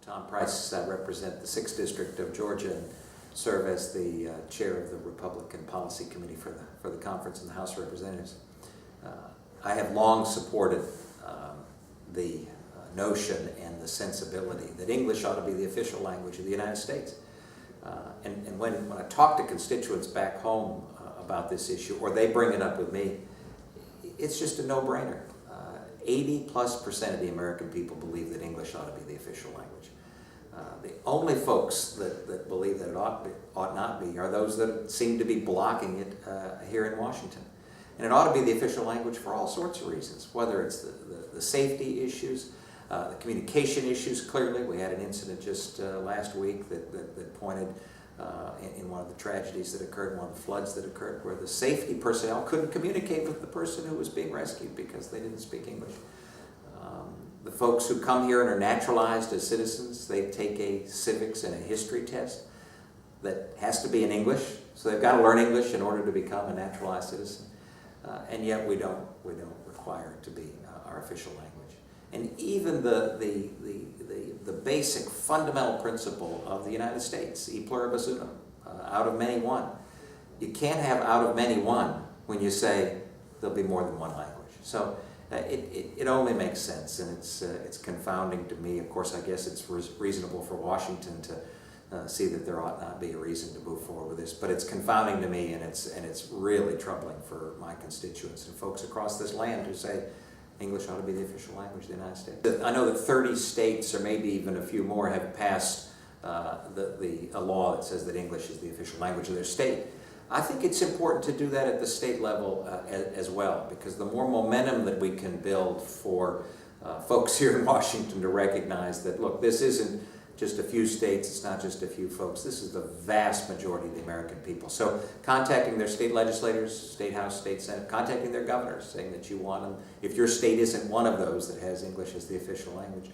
Tom Price. I represent the 6th District of Georgia and serve as the chair of the Republican Policy Committee for the conference in the House of Representatives. I have long supported the notion and the sensibility that English ought to be the official language of the United States. And when I talk to constituents back home about this issue, or they bring it up with me, it's just a no-brainer. 80+% of the American people believe that English ought to be the official language. The only folks that believe that it ought not be are those that seem to be blocking it here in Washington. And it ought to be the official language for all sorts of reasons, whether it's the safety issues, the communication issues. Clearly, we had an incident just last week that pointed in one of the tragedies that occurred, one of the floods that occurred, where the safety personnel couldn't communicate with the person who was being rescued because they didn't speak English. The folks who come here and are naturalized as citizens, they take a civics and a history test that has to be in English, so they've got to learn English in order to become a naturalized citizen. And yet we don't require it to be our official language. And even the basic fundamental principle of the United States, E Pluribus Unum, out of many one. You can't have out of many one when you say there'll be more than one language. So it only makes sense, and it's confounding to me. Of course, I guess it's reasonable for Washington to see that there ought not be a reason to move forward with this, but it's confounding to me, and it's really troubling for my constituents and folks across this land who say English ought to be the official language of the United States. I know that 30 states, or maybe even a few more, have passed a law that says that English is the official language of their state. I think it's important to do that at the state level as well, because the more momentum that we can build for folks here in Washington to recognize that, look, this isn't just a few states, it's not just a few folks, this is the vast majority of the American people. So contacting their state legislators, state house, state senate, contacting their governors, saying that you want them, if your state isn't one of those that has English as the official language,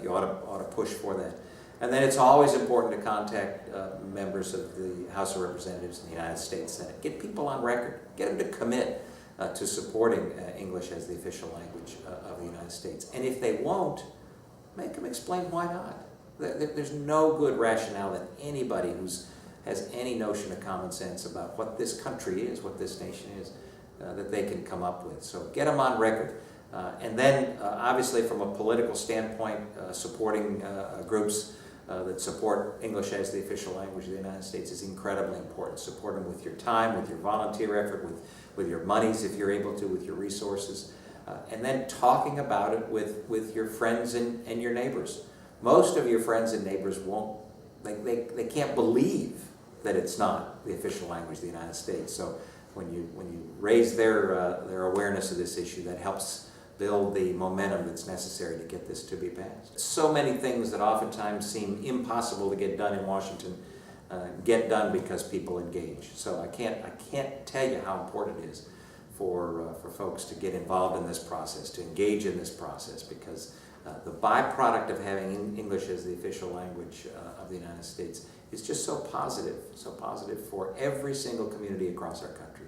you ought to push for that. And then it's always important to contact members of the House of Representatives and the United States Senate. Get people on record, get them to commit to supporting English as the official language of the United States. And if they won't, make them explain why not. There's no good rationale that anybody who has any notion of common sense about what this country is, what this nation is, that they can come up with. So get them on record. And then, obviously, from a political standpoint, supporting groups that support English as the official language of the United States is incredibly important. Support them with your time, with your volunteer effort, with your monies if you're able to, with your resources. And then talking about it with your friends and your neighbors. Most of your friends and neighbors won't, they can't believe that it's not the official language of the United States. So when you raise their awareness of this issue, that helps build the momentum that's necessary to get this to be passed. So many things that oftentimes seem impossible to get done in Washington get done because people engage. So I can't tell you how important it is for folks to get involved in this process, to engage in this process, because the byproduct of having English as the official language of the United States is just so positive for every single community across our country.